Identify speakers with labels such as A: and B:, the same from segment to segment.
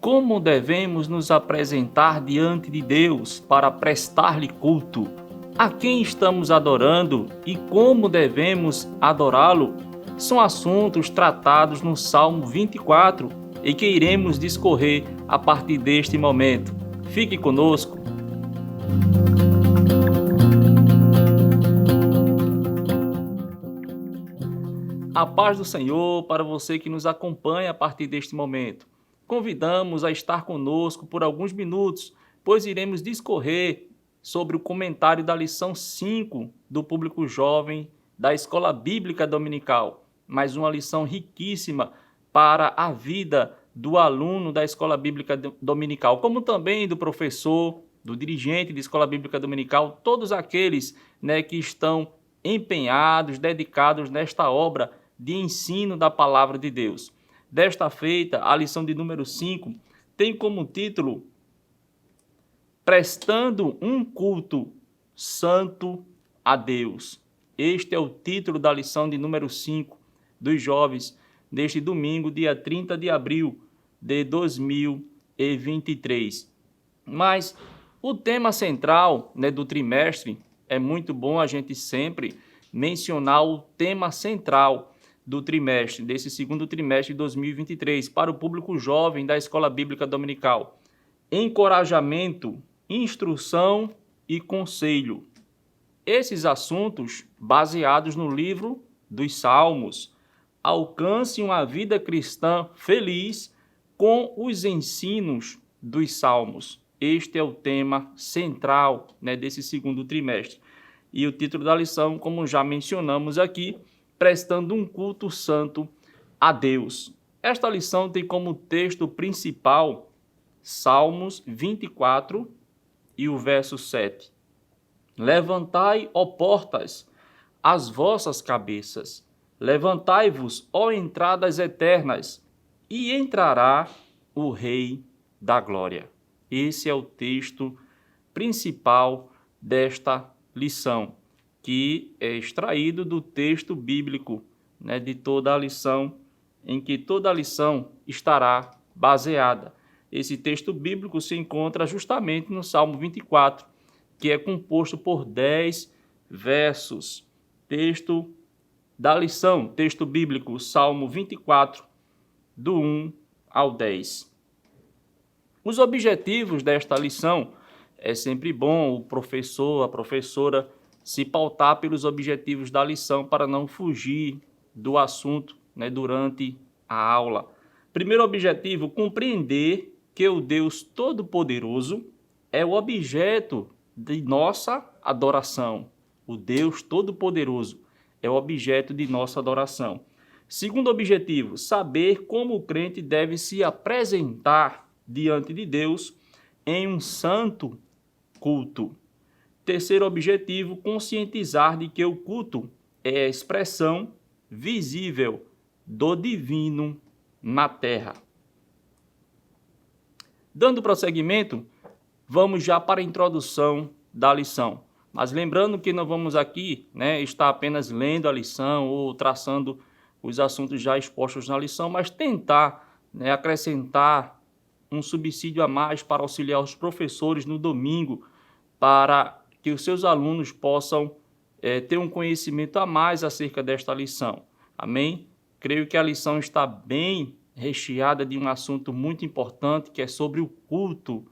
A: Como devemos nos apresentar diante de Deus para prestar-lhe culto? A quem estamos adorando e como devemos adorá-lo? São assuntos tratados no Salmo 24 e que iremos discorrer a partir deste momento. Fique conosco. A paz do Senhor para você que nos acompanha a partir deste momento. Convidamos a estar conosco por alguns minutos, pois iremos discorrer sobre o comentário da lição 5 do Público Jovem da Escola Bíblica Dominical. Mais uma lição riquíssima para a vida do aluno da Escola Bíblica Dominical, como também do professor, do dirigente de Escola Bíblica Dominical, todos aqueles que estão empenhados, dedicados nesta obra de ensino da Palavra de Deus. Desta feita, a lição de número 5 tem como título Prestando um culto santo a Deus. Este é o título da lição de número 5 dos jovens deste domingo, dia 30 de abril de 2023. Mas o tema central do trimestre, é muito bom a gente sempre mencionar o tema central do trimestre, desse segundo trimestre de 2023, para o público jovem da Escola Bíblica Dominical. Encorajamento, instrução e conselho. Esses assuntos, baseados no livro dos Salmos, alcance uma vida cristã feliz com os ensinos dos Salmos. Este é o tema central desse segundo trimestre. E o título da lição, como já mencionamos aqui, prestando um culto santo a Deus. Esta lição tem como texto principal Salmos 24 e o verso 7. Levantai, ó portas, as vossas cabeças, levantai-vos, ó entradas eternas, e entrará o Rei da Glória. Esse é o texto principal desta lição, que é extraído do texto bíblico, de toda a lição, em que toda a lição estará baseada. Esse texto bíblico se encontra justamente no Salmo 24, que é composto por 10 versos. Texto da lição, texto bíblico, Salmo 24, do 1 ao 10. Os objetivos desta lição, é sempre bom o professor, a professora, se pautar pelos objetivos da lição para não fugir do assunto durante a aula. Primeiro objetivo, compreender que o Deus Todo-Poderoso é o objeto de nossa adoração. O Deus Todo-Poderoso é o objeto de nossa adoração. Segundo objetivo, saber como o crente deve se apresentar diante de Deus em um santo culto. Terceiro objetivo, conscientizar de que o culto é a expressão visível do divino na terra. Dando prosseguimento, vamos já para a introdução da lição. Mas lembrando que não vamos aqui estar apenas lendo a lição ou traçando os assuntos já expostos na lição, mas tentar acrescentar um subsídio a mais para auxiliar os professores no domingo, para que os seus alunos possam ter um conhecimento a mais acerca desta lição. Amém? Creio que a lição está bem recheada de um assunto muito importante, que é sobre o culto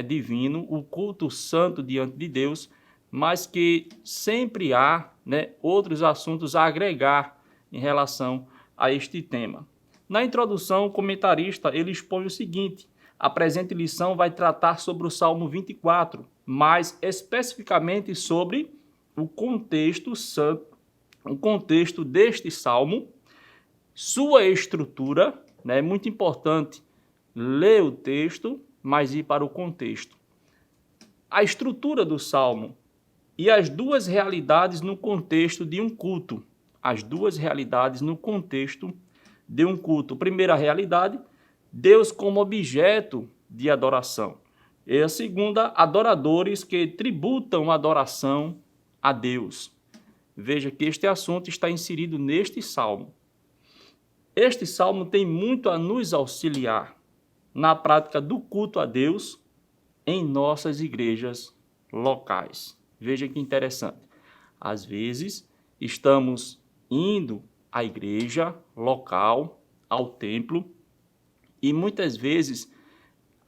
A: divino, o culto santo diante de Deus, mas que sempre há outros assuntos a agregar em relação a este tema. Na introdução, o comentarista ele expõe o seguinte: a presente lição vai tratar sobre o Salmo 24, mais especificamente sobre o contexto santo, o contexto deste salmo, sua estrutura. É muito importante ler o texto, mas ir para o contexto. A estrutura do salmo e as duas realidades no contexto de um culto. As duas realidades no contexto de um culto. Primeira realidade, Deus como objeto de adoração. E a segunda, adoradores que tributam adoração a Deus. Veja que este assunto está inserido neste salmo. Este salmo tem muito a nos auxiliar na prática do culto a Deus em nossas igrejas locais. Veja que interessante. Às vezes, estamos indo à igreja local, ao templo, e muitas vezes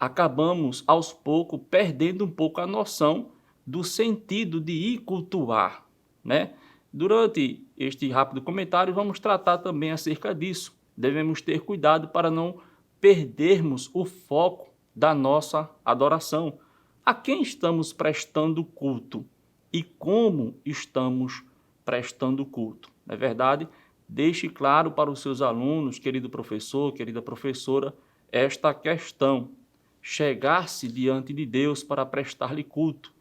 A: acabamos, aos poucos, perdendo um pouco a noção do sentido de ir cultuar, né? Durante este rápido comentário, vamos tratar também acerca disso. Devemos ter cuidado para não perdermos o foco da nossa adoração. A quem estamos prestando culto e como estamos prestando culto? Não é verdade? Deixe claro para os seus alunos, querido professor, querida professora, esta questão. Chegar-se diante de Deus para prestar-lhe culto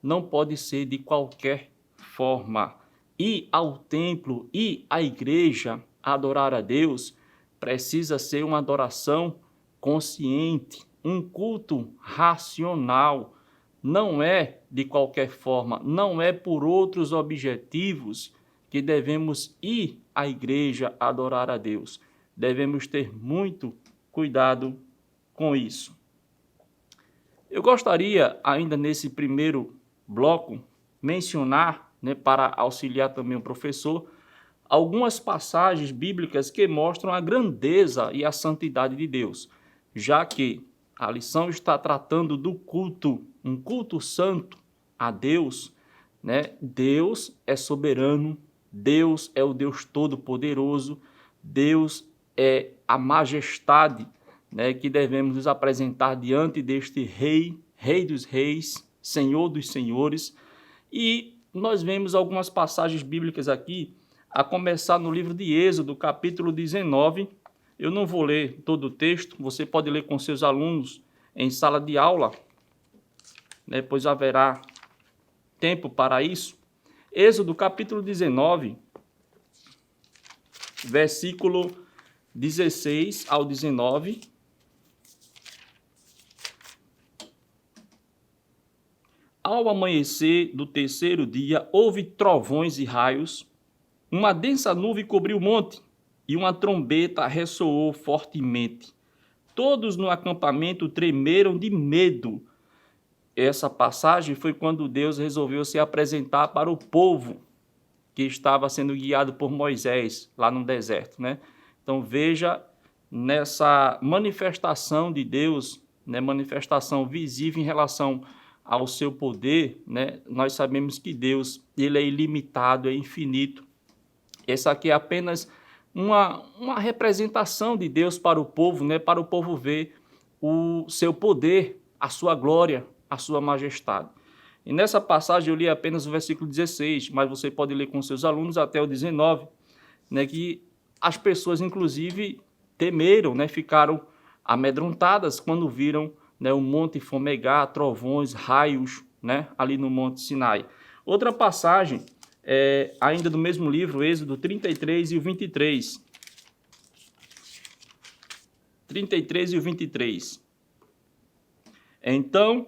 A: não pode ser de qualquer forma. Ir ao templo, ir à igreja, adorar a Deus, precisa ser uma adoração consciente, um culto racional. Não é de qualquer forma, não é por outros objetivos que devemos ir à igreja adorar a Deus. Devemos ter muito cuidado com isso. Eu gostaria, ainda nesse primeiro bloco, mencionar, para auxiliar também o professor, algumas passagens bíblicas que mostram a grandeza e a santidade de Deus, já que a lição está tratando do culto, um culto santo a Deus, Deus é soberano, Deus é o Deus Todo-Poderoso, Deus é a majestade, que devemos nos apresentar diante deste Rei, Rei dos Reis, Senhor dos Senhores. E nós vemos algumas passagens bíblicas aqui, a começar no livro de Êxodo, capítulo 19. Eu não vou ler todo o texto, você pode ler com seus alunos em sala de aula, pois haverá tempo para isso. Êxodo, capítulo 19, versículo 16 ao 19. Ao amanhecer do terceiro dia, houve trovões e raios, uma densa nuvem cobriu o monte, e uma trombeta ressoou fortemente. Todos no acampamento tremeram de medo. Essa passagem foi quando Deus resolveu se apresentar para o povo que estava sendo guiado por Moisés, lá no deserto, Então veja nessa manifestação de Deus, manifestação visível em relação ao seu poder, nós sabemos que Deus, ele é ilimitado, é infinito. Essa aqui é apenas uma representação de Deus para o povo, para o povo ver o seu poder, a sua glória, a sua majestade. E nessa passagem eu li apenas o versículo 16, mas você pode ler com seus alunos até o 19, que as pessoas, inclusive, temeram, ficaram amedrontadas quando viram o monte fumegar, trovões, raios, ali no Monte Sinai. Outra passagem, ainda do mesmo livro, Êxodo 33 e o 23. 33 e o 23. Então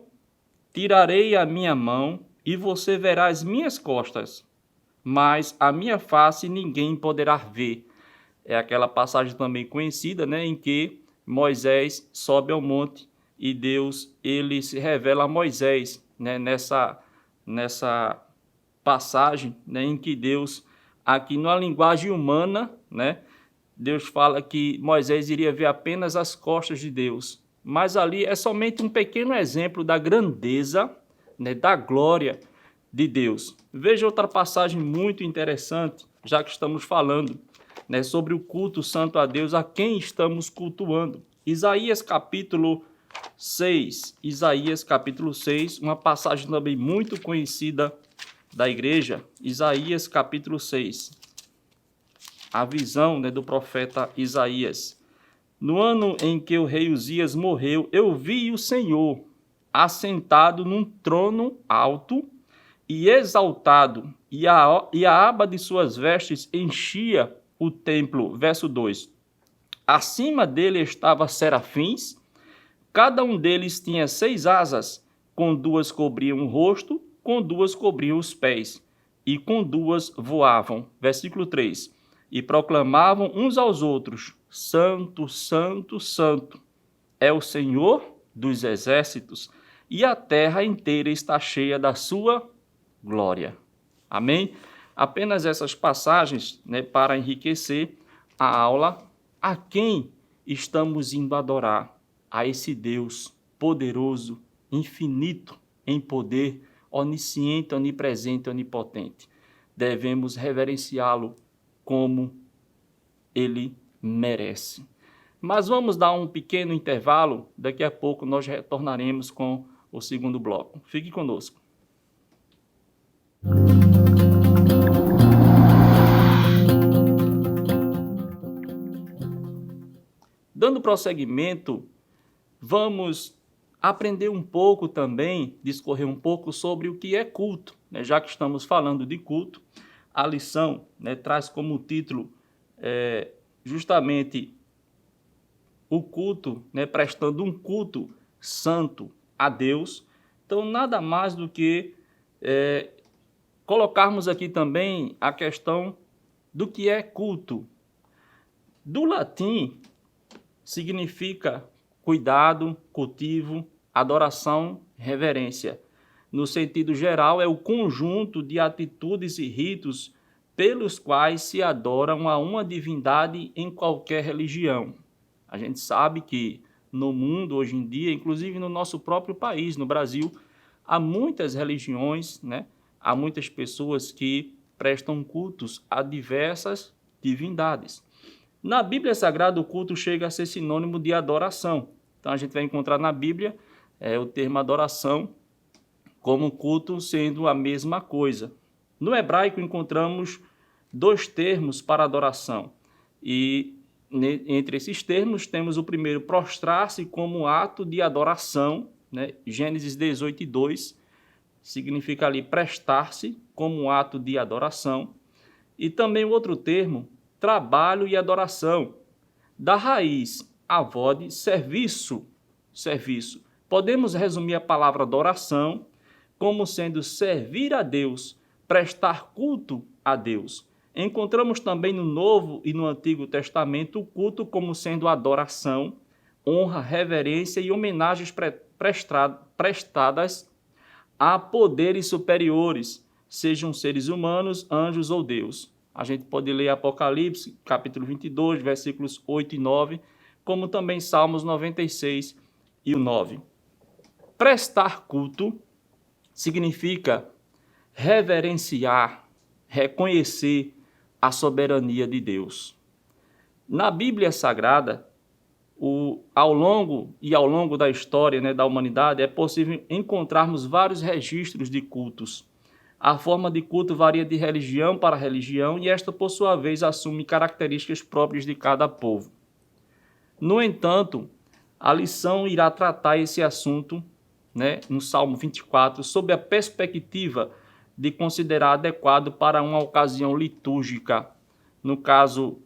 A: tirarei a minha mão e você verá as minhas costas, mas a minha face ninguém poderá ver. É aquela passagem também conhecida, em que Moisés sobe ao monte e Deus, ele se revela a Moisés, nessa passagem, em que Deus, aqui numa linguagem humana, Deus fala que Moisés iria ver apenas as costas de Deus, mas ali é somente um pequeno exemplo da grandeza, da glória de Deus. Veja outra passagem muito interessante, já que estamos falando, sobre o culto santo a Deus, a quem estamos cultuando. Isaías capítulo 6, uma passagem também muito conhecida da igreja. Isaías capítulo 6, a visão do profeta Isaías. No ano em que o rei Uzias morreu, eu vi o Senhor assentado num trono alto e exaltado, e a aba de suas vestes enchia o templo. Verso 2. Acima dele estavam serafins, cada um deles tinha 6 asas, com 2 cobriam o rosto, com 2 cobriam os pés, e com 2 voavam. Versículo 3. E proclamavam uns aos outros: Santo, Santo, Santo é o Senhor dos exércitos, e a terra inteira está cheia da sua glória. Amém? Apenas essas passagens, né, para enriquecer a aula. A quem estamos indo adorar? A esse Deus poderoso, infinito em poder, onisciente, onipresente, onipotente. Devemos reverenciá-lo como ele merece. Mas vamos dar um pequeno intervalo, daqui a pouco nós retornaremos com o segundo bloco. Fique conosco. Dando prosseguimento, vamos aprender um pouco também, discorrer um pouco sobre o que é culto, né? Já que estamos falando de culto, a lição, né, traz como título justamente o culto, né, prestando um culto santo a Deus. Então, nada mais do que colocarmos aqui também a questão do que é culto. Do latim, significa cuidado, cultivo, adoração, reverência. No sentido geral, é o conjunto de atitudes e ritos pelos quais se adoram a uma divindade em qualquer religião. A gente sabe que no mundo, hoje em dia, inclusive no nosso próprio país, no Brasil, há muitas religiões, né? Há muitas pessoas que prestam cultos a diversas divindades. Na Bíblia Sagrada, o culto chega a ser sinônimo de adoração. Então, a gente vai encontrar na Bíblia o termo adoração como culto sendo a mesma coisa. No hebraico, encontramos dois termos para adoração. E entre esses termos, temos o primeiro, prostrar-se como ato de adoração, né? Gênesis 18:2, significa ali prestar-se como ato de adoração. E também o outro termo, trabalho e adoração, da raiz avó de serviço. Serviço. Podemos resumir a palavra adoração como sendo servir a Deus, prestar culto a Deus. Encontramos também no Novo e no Antigo Testamento o culto como sendo adoração, honra, reverência e homenagens prestadas a poderes superiores, sejam seres humanos, anjos ou Deus. A gente pode ler Apocalipse, capítulo 22, versículos 8 e 9, como também Salmos 96 e o 9. Prestar culto significa reverenciar, reconhecer a soberania de Deus. Na Bíblia Sagrada, ao longo da história, né, da humanidade, é possível encontrarmos vários registros de cultos. A forma de culto varia de religião para religião e esta, por sua vez, assume características próprias de cada povo. No entanto, a lição irá tratar esse assunto, né, no Salmo 24, sob a perspectiva de considerar adequado para uma ocasião litúrgica. No caso,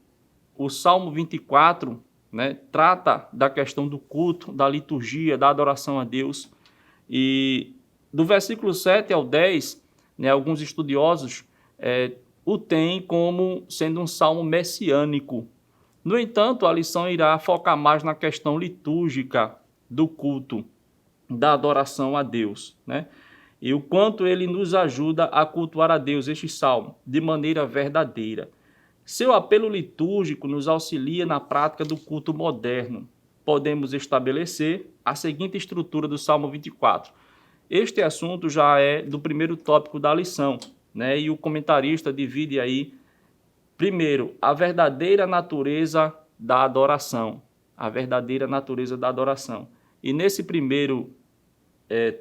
A: o Salmo 24, né, trata da questão do culto, da liturgia, da adoração a Deus. E do versículo 7 ao 10, né, alguns estudiosos o têm como sendo um salmo messiânico. No entanto, a lição irá focar mais na questão litúrgica do culto, da adoração a Deus, né? E o quanto ele nos ajuda a cultuar a Deus, este salmo, de maneira verdadeira. Seu apelo litúrgico nos auxilia na prática do culto moderno. Podemos estabelecer a seguinte estrutura do Salmo 24. Este assunto já é do primeiro tópico da lição, né? E o comentarista divide aí, primeiro, a verdadeira natureza da adoração. A verdadeira natureza da adoração. E nesse primeiro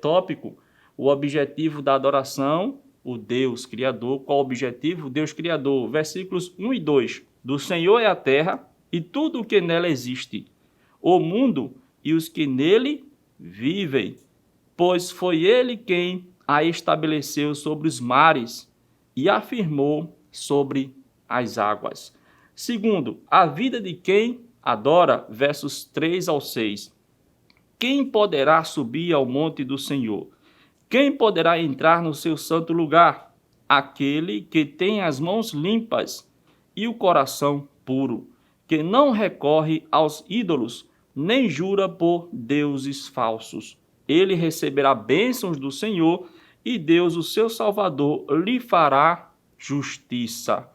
A: tópico, o objetivo da adoração, o Deus Criador. Qual o objetivo? Deus Criador. Versículos 1 e 2. Do Senhor é a terra e tudo o que nela existe, o mundo e os que nele vivem, pois foi ele quem a estabeleceu sobre os mares e afirmou sobre as águas. Segundo, a vida de quem adora, versos 3 ao 6. Quem poderá subir ao monte do Senhor? Quem poderá entrar no seu santo lugar? Aquele que tem as mãos limpas e o coração puro, que não recorre aos ídolos nem jura por deuses falsos. Ele receberá bênçãos do Senhor e Deus, o seu Salvador, lhe fará justiça.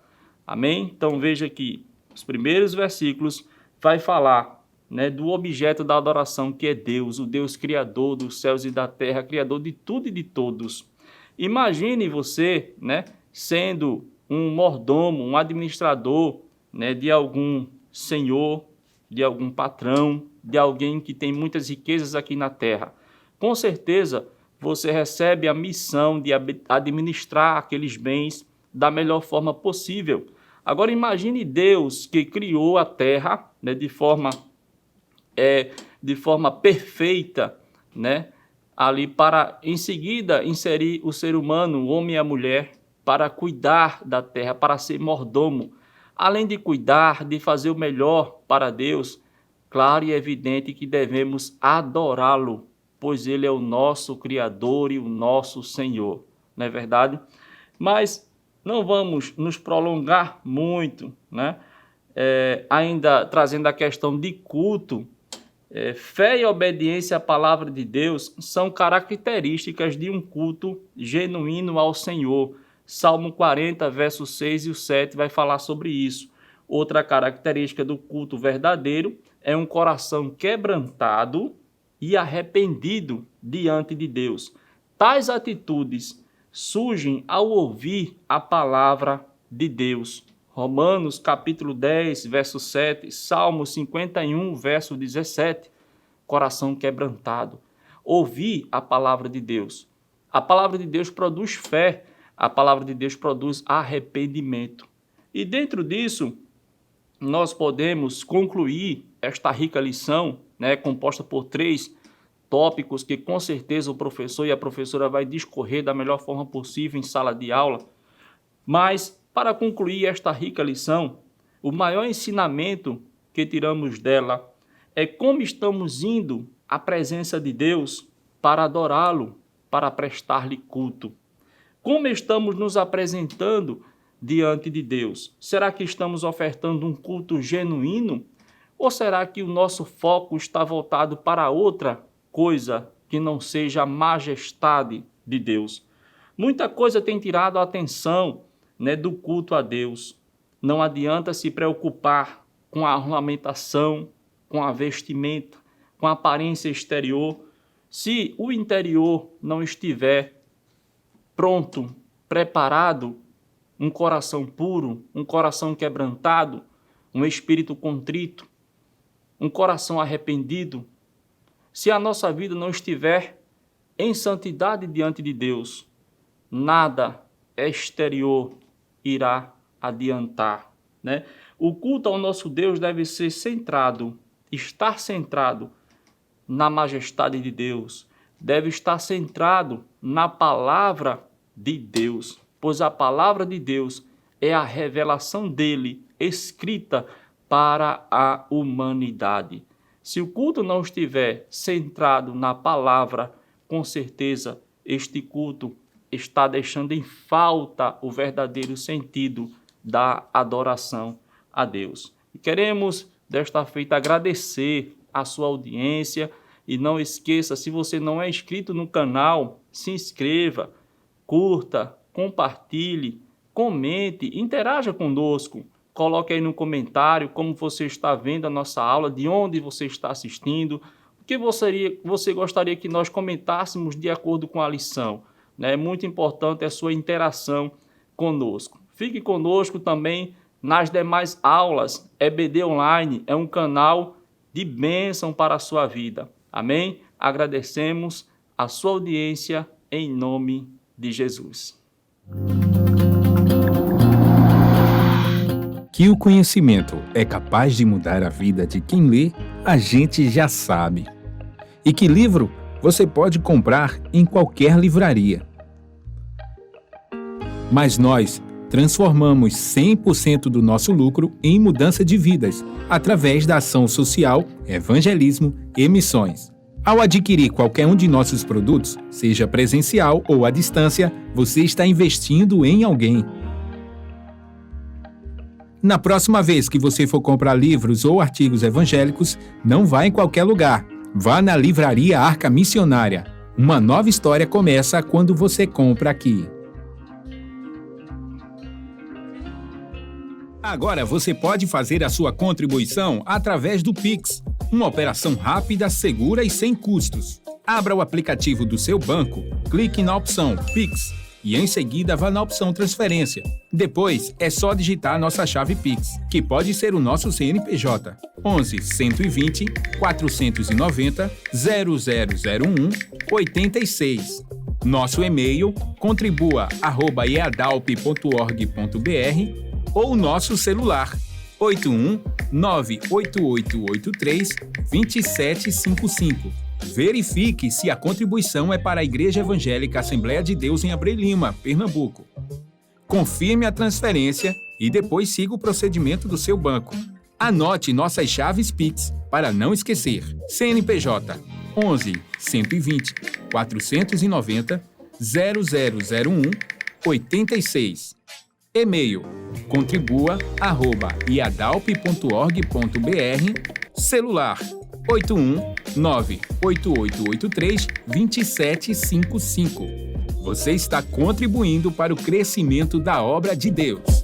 A: Amém? Então veja que os primeiros versículos vai falar, né, do objeto da adoração, que é Deus, o Deus criador dos céus e da terra, criador de tudo e de todos. Imagine você, né, sendo um mordomo, um administrador, né, de algum senhor, de algum patrão, de alguém que tem muitas riquezas aqui na terra. Com certeza, você recebe a missão de administrar aqueles bens da melhor forma possível. Agora imagine Deus, que criou a terra, né, de forma perfeita, né, ali para em seguida inserir o ser humano, o homem e a mulher, para cuidar da terra, para ser mordomo. Além de cuidar, de fazer o melhor para Deus, claro e evidente que devemos adorá-lo, pois Ele é o nosso Criador e o nosso Senhor. Não é verdade? Mas não vamos nos prolongar muito, né? Ainda trazendo a questão de culto. Fé e obediência à palavra de Deus são características de um culto genuíno ao Senhor. Salmo 40, versos 6 e o 7 vai falar sobre isso. Outra característica do culto verdadeiro é um coração quebrantado e arrependido diante de Deus. Tais atitudes surgem ao ouvir a palavra de Deus. Romanos capítulo 10, verso 7, Salmo 51, verso 17, coração quebrantado. Ouvir a palavra de Deus. A palavra de Deus produz fé, a palavra de Deus produz arrependimento. E dentro disso, nós podemos concluir esta rica lição, né, composta por 3 tópicos que com certeza o professor e a professora vai discorrer da melhor forma possível em sala de aula. Mas, para concluir esta rica lição, o maior ensinamento que tiramos dela é como estamos indo à presença de Deus para adorá-lo, para prestar-lhe culto. Como estamos nos apresentando diante de Deus? Será que estamos ofertando um culto genuíno? Ou será que o nosso foco está voltado para outra coisa que não seja a majestade de Deus? Muita coisa tem tirado a atenção, né, do culto a Deus. Não adianta se preocupar com a ornamentação, com a vestimenta, com a aparência exterior, se o interior não estiver pronto, preparado, um coração puro, um coração quebrantado, um espírito contrito, um coração arrependido. Se a nossa vida não estiver em santidade diante de Deus, nada exterior irá adiantar, né? O culto ao nosso Deus deve ser estar centrado na majestade de Deus, deve estar centrado na palavra de Deus, pois a palavra de Deus é a revelação dele escrita para a humanidade. Se o culto não estiver centrado na palavra, com certeza este culto está deixando em falta o verdadeiro sentido da adoração a Deus. E queremos, desta feita, agradecer a sua audiência e não esqueça, se você não é inscrito no canal, se inscreva, curta, compartilhe, comente, interaja conosco. Coloque aí no comentário como você está vendo a nossa aula, de onde você está assistindo, o que você gostaria que nós comentássemos de acordo com a lição. É muito importante a sua interação conosco. Fique conosco também nas demais aulas. EBD Online é um canal de bênção para a sua vida. Amém? Agradecemos a sua audiência em nome de Jesus.
B: Que o conhecimento é capaz de mudar a vida de quem lê, a gente já sabe. E que livro você pode comprar em qualquer livraria. Mas nós transformamos 100% do nosso lucro em mudança de vidas, através da ação social, evangelismo e missões. Ao adquirir qualquer um de nossos produtos, seja presencial ou à distância, você está investindo em alguém. Na próxima vez que você for comprar livros ou artigos evangélicos, não vá em qualquer lugar. Vá na Livraria Arca Missionária. Uma nova história começa quando você compra aqui. Agora você pode fazer a sua contribuição através do Pix, uma operação rápida, segura e sem custos. Abra o aplicativo do seu banco, clique na opção Pix e em seguida vá na opção Transferência. Depois é só digitar nossa chave Pix, que pode ser o nosso CNPJ, 11 120 490 0001 86. Nosso e-mail contribua@eadalp.org.br ou nosso celular 81 98883 2755. Verifique se a contribuição é para a Igreja Evangélica Assembleia de Deus em Abreu Lima, Pernambuco. Confirme a transferência e depois siga o procedimento do seu banco. Anote nossas chaves Pix para não esquecer. CNPJ 11 120 490 0001 86. E-mail contribua@iadalp.org.br. Celular 81 98883 2755. Você está contribuindo para o crescimento da obra de Deus.